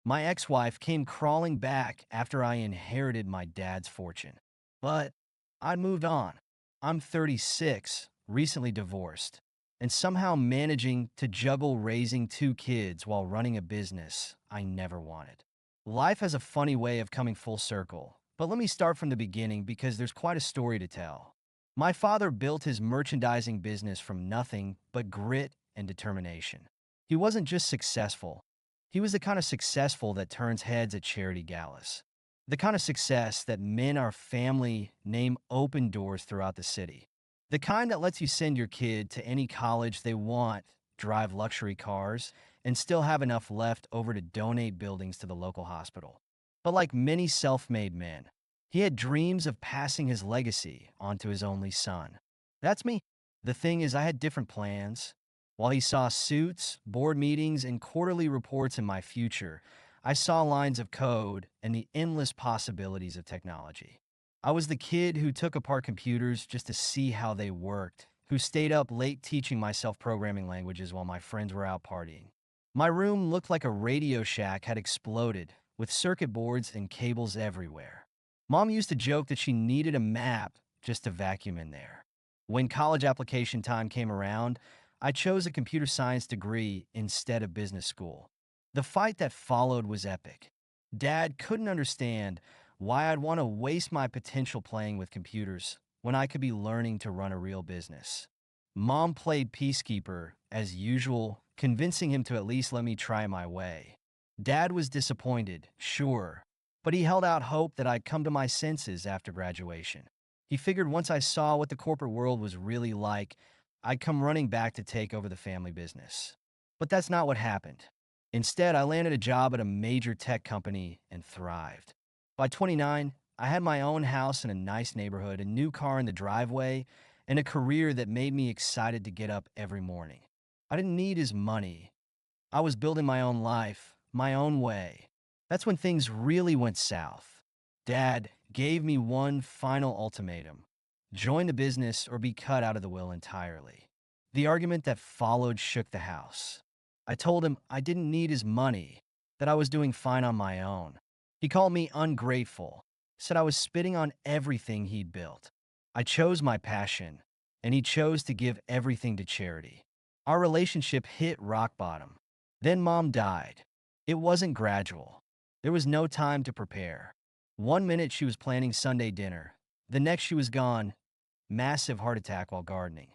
My ex-wife came crawling back after I inherited my dad's fortune. But I moved on. I'm 36, recently divorced, and somehow managing to juggle raising two kids while running a business I never wanted. Life has a funny way of coming full circle, but let me start from the beginning because there's quite a story to tell. My father built his merchandising business from nothing but grit and determination. He wasn't just successful, he was the kind of successful that turns heads at charity galas. The kind of success that men our family name open doors throughout the city. The kind that lets you send your kid to any college they want, drive luxury cars, and still have enough left over to donate buildings to the local hospital. But like many self-made men, he had dreams of passing his legacy onto his only son. That's me. The thing is, I had different plans. While he saw suits, board meetings, and quarterly reports in my future, I saw lines of code and the endless possibilities of technology. I was the kid who took apart computers just to see how they worked, who stayed up late teaching myself programming languages while my friends were out partying. My room looked like a Radio Shack had exploded, with circuit boards and cables everywhere. Mom used to joke that she needed a map just to vacuum in there. When college application time came around, I chose a computer science degree instead of business school. The fight that followed was epic. Dad couldn't understand why I'd want to waste my potential playing with computers when I could be learning to run a real business. Mom played peacekeeper, as usual, convincing him to at least let me try my way. Dad was disappointed, sure, but he held out hope that I'd come to my senses after graduation. He figured once I saw what the corporate world was really like, I'd come running back to take over the family business. But that's not what happened. Instead, I landed a job at a major tech company and thrived. By 29, I had my own house in a nice neighborhood, a new car in the driveway, and a career that made me excited to get up every morning. I didn't need his money. I was building my own life, my own way. That's when things really went south. Dad gave me one final ultimatum: join the business or be cut out of the will entirely. The argument that followed shook the house. I told him I didn't need his money, that I was doing fine on my own. He called me ungrateful, said I was spitting on everything he'd built. I chose my passion, and he chose to give everything to charity. Our relationship hit rock bottom. Then Mom died. It wasn't gradual. There was no time to prepare. One minute she was planning Sunday dinner. The next she was gone. Massive heart attack while gardening.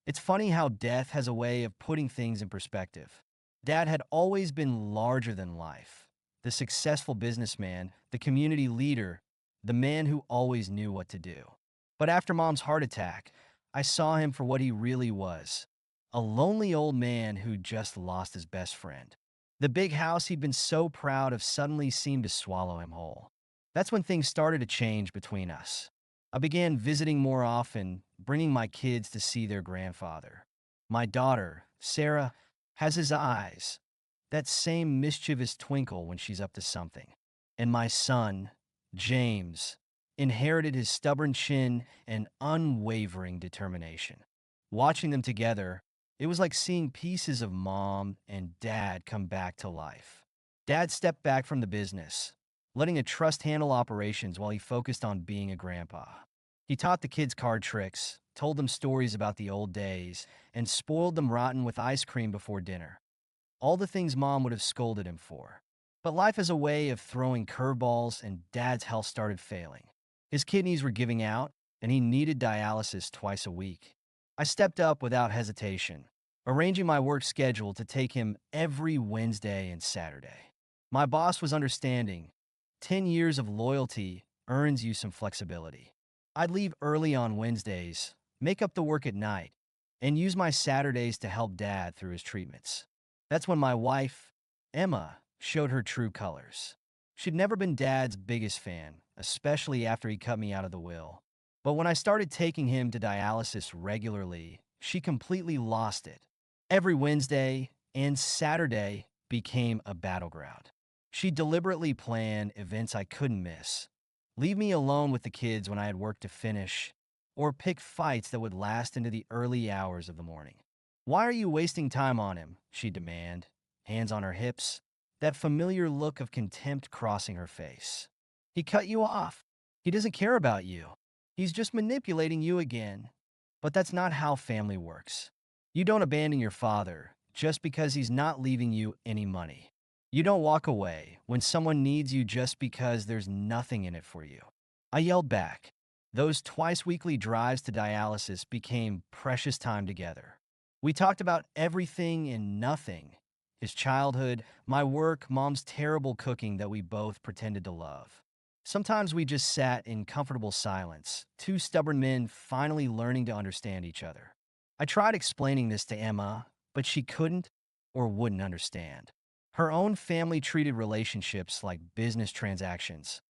It's funny how death has a way of putting things in perspective. Dad had always been larger than life. The successful businessman, the community leader, the man who always knew what to do. But after Mom's heart attack, I saw him for what he really was: a lonely old man who just lost his best friend. The big house he'd been so proud of suddenly seemed to swallow him whole. That's when things started to change between us. I began visiting more often, bringing my kids to see their grandfather. My daughter, Sarah, has his eyes, that same mischievous twinkle when she's up to something. And my son, James, inherited his stubborn chin and unwavering determination. Watching them together, it was like seeing pieces of Mom and Dad come back to life. Dad stepped back from the business, letting a trust handle operations while he focused on being a grandpa. He taught the kids card tricks, told them stories about the old days, and spoiled them rotten with ice cream before dinner. All the things Mom would have scolded him for. But life has a way of throwing curveballs, and Dad's health started failing. His kidneys were giving out, and he needed dialysis twice a week. I stepped up without hesitation, arranging my work schedule to take him every Wednesday and Saturday. My boss was understanding. 10 years of loyalty earns you some flexibility. I'd leave early on Wednesdays, make up the work at night, and use my Saturdays to help Dad through his treatments. That's when my wife, Emma, showed her true colors. She'd never been Dad's biggest fan, especially after he cut me out of the will. But when I started taking him to dialysis regularly, she completely lost it. Every Wednesday and Saturday became a battleground. She deliberately planned events I couldn't miss, leave me alone with the kids when I had work to finish, or pick fights that would last into the early hours of the morning. "Why are you wasting time on him?" she'd demand, hands on her hips. that familiar look of contempt crossing her face. He cut you off. He doesn't care about you. He's just manipulating you again. But that's not how family works. You don't abandon your father just because he's not leaving you any money. You don't walk away when someone needs you just because there's nothing in it for you. I yelled back. Those twice-weekly drives to dialysis became precious time together. We talked about everything and nothing. His childhood, my work, mom's terrible cooking that we both pretended to love. Sometimes we just sat in comfortable silence, two stubborn men finally learning to understand each other. I tried explaining this to Emma, but she couldn't or wouldn't understand. Her own family treated relationships like business transactions,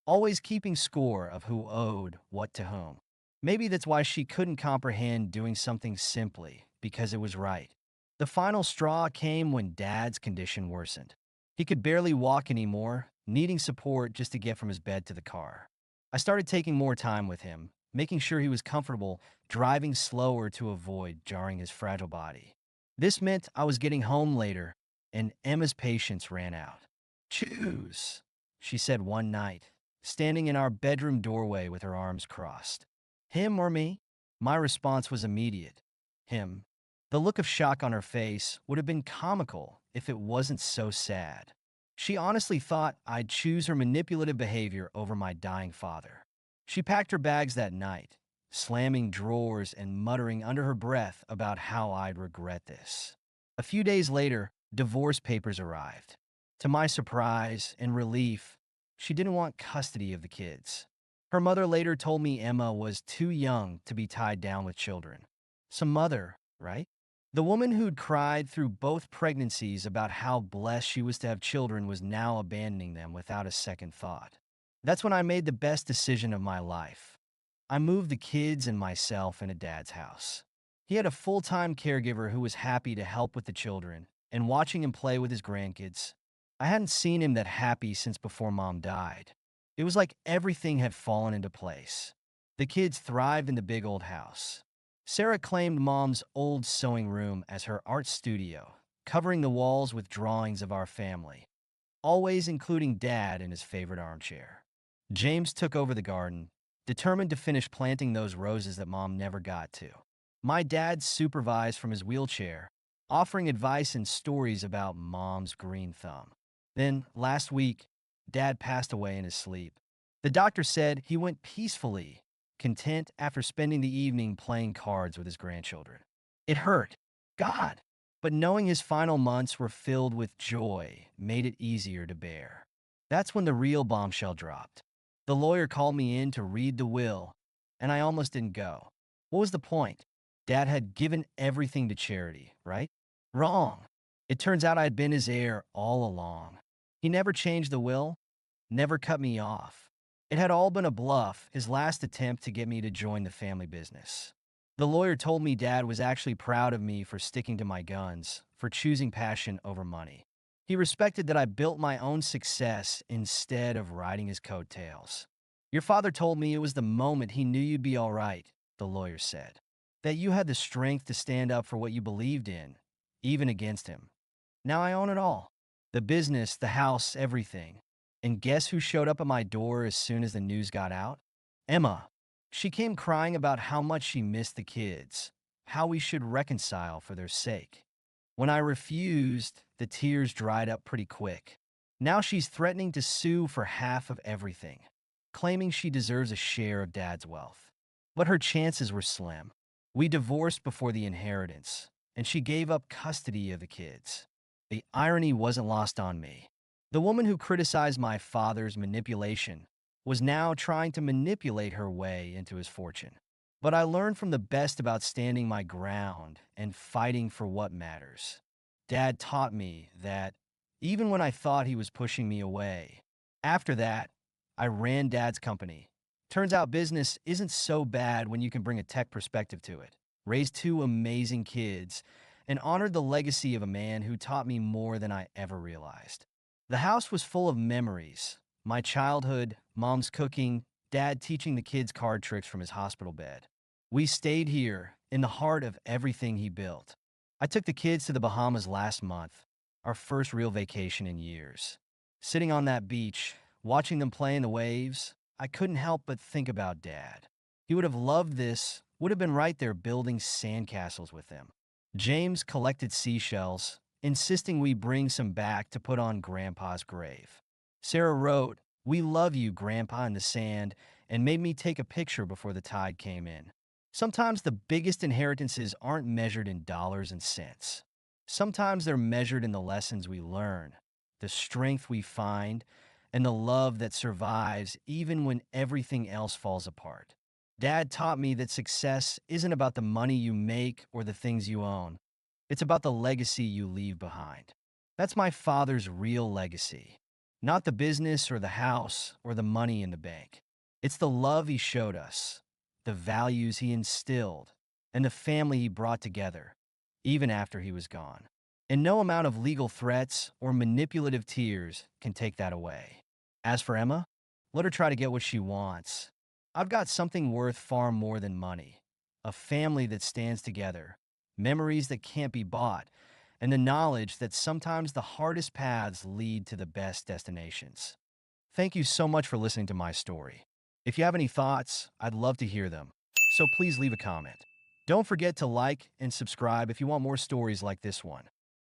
always keeping score of who owed what to whom. Maybe that's why she couldn't comprehend doing something simply because it was right. The final straw came when Dad's condition worsened. He could barely walk anymore, needing support just to get from his bed to the car. I started taking more time with him, making sure he was comfortable, driving slower to avoid jarring his fragile body. This meant I was getting home later, and Emma's patience ran out. "Choose," she said one night, standing in our bedroom doorway with her arms crossed. "Him or me?" My response was immediate. Him. The look of shock on her face would have been comical if it wasn't so sad. She honestly thought I'd choose her manipulative behavior over my dying father. She packed her bags that night, slamming drawers and muttering under her breath about how I'd regret this. A few days later, divorce papers arrived. To my surprise and relief, she didn't want custody of the kids. Her mother later told me Emma was too young to be tied down with children. Some mother, right? The woman who'd cried through both pregnancies about how blessed she was to have children was now abandoning them without a second thought. That's when I made the best decision of my life. I moved the kids and myself into Dad's house. He had a full-time caregiver who was happy to help with the children and watching him play with his grandkids. I hadn't seen him that happy since before Mom died. It was like everything had fallen into place. The kids thrived in the big old house. Sarah claimed Mom's old sewing room as her art studio, covering the walls with drawings of our family, always including Dad in his favorite armchair. James took over the garden, determined to finish planting those roses that Mom never got to. My dad supervised from his wheelchair, offering advice and stories about Mom's green thumb. Then, last week, Dad passed away in his sleep. The doctor said he went peacefully, content after spending the evening playing cards with his grandchildren. It hurt, God, but knowing his final months were filled with joy made it easier to bear. That's when the real bombshell dropped. The lawyer called me in to read the will, and I almost didn't go. What was the point? Dad had given everything to charity, right? Wrong. It turns out I had been his heir all along. He never changed the will, never cut me off. It had all been a bluff, his last attempt to get me to join the family business. The lawyer told me Dad was actually proud of me for sticking to my guns, for choosing passion over money. He respected that I built my own success instead of riding his coattails. "Your father told me it was the moment he knew you'd be all right," the lawyer said. "That you had the strength to stand up for what you believed in, even against him. Now I own it all. The business, the house, everything. And guess who showed up at my door as soon as the news got out? Emma. She came crying about how much she missed the kids, how we should reconcile for their sake. When I refused, the tears dried up pretty quick. Now she's threatening to sue for half of everything, claiming she deserves a share of Dad's wealth. But her chances were slim. We divorced before the inheritance, and she gave up custody of the kids. The irony wasn't lost on me. The woman who criticized my father's manipulation was now trying to manipulate her way into his fortune. But I learned from the best about standing my ground and fighting for what matters. Dad taught me that even when I thought he was pushing me away. After that, I ran Dad's company. Turns out business isn't so bad when you can bring a tech perspective to it. Raised two amazing kids and honored the legacy of a man who taught me more than I ever realized. The house was full of memories. My childhood, Mom's cooking, Dad teaching the kids card tricks from his hospital bed. We stayed here, in the heart of everything he built. I took the kids to the Bahamas last month, our first real vacation in years. Sitting on that beach, watching them play in the waves, I couldn't help but think about Dad. He would have loved this, would have been right there building sandcastles with them. James collected seashells, insisting we bring some back to put on Grandpa's grave. Sarah wrote, "We love you, Grandpa," in the sand, and made me take a picture before the tide came in. Sometimes the biggest inheritances aren't measured in dollars and cents. Sometimes they're measured in the lessons we learn, the strength we find, and the love that survives even when everything else falls apart. Dad taught me that success isn't about the money you make or the things you own. It's about the legacy you leave behind. That's my father's real legacy. Not the business or the house or the money in the bank. It's the love he showed us, the values he instilled, and the family he brought together, even after he was gone. And no amount of legal threats or manipulative tears can take that away. As for Emma, let her try to get what she wants. I've got something worth far more than money, a family that stands together, memories that can't be bought, and the knowledge that sometimes the hardest paths lead to the best destinations. Thank you so much for listening to my story. If you have any thoughts, I'd love to hear them, so please leave a comment. Don't forget to like and subscribe if you want more stories like this one.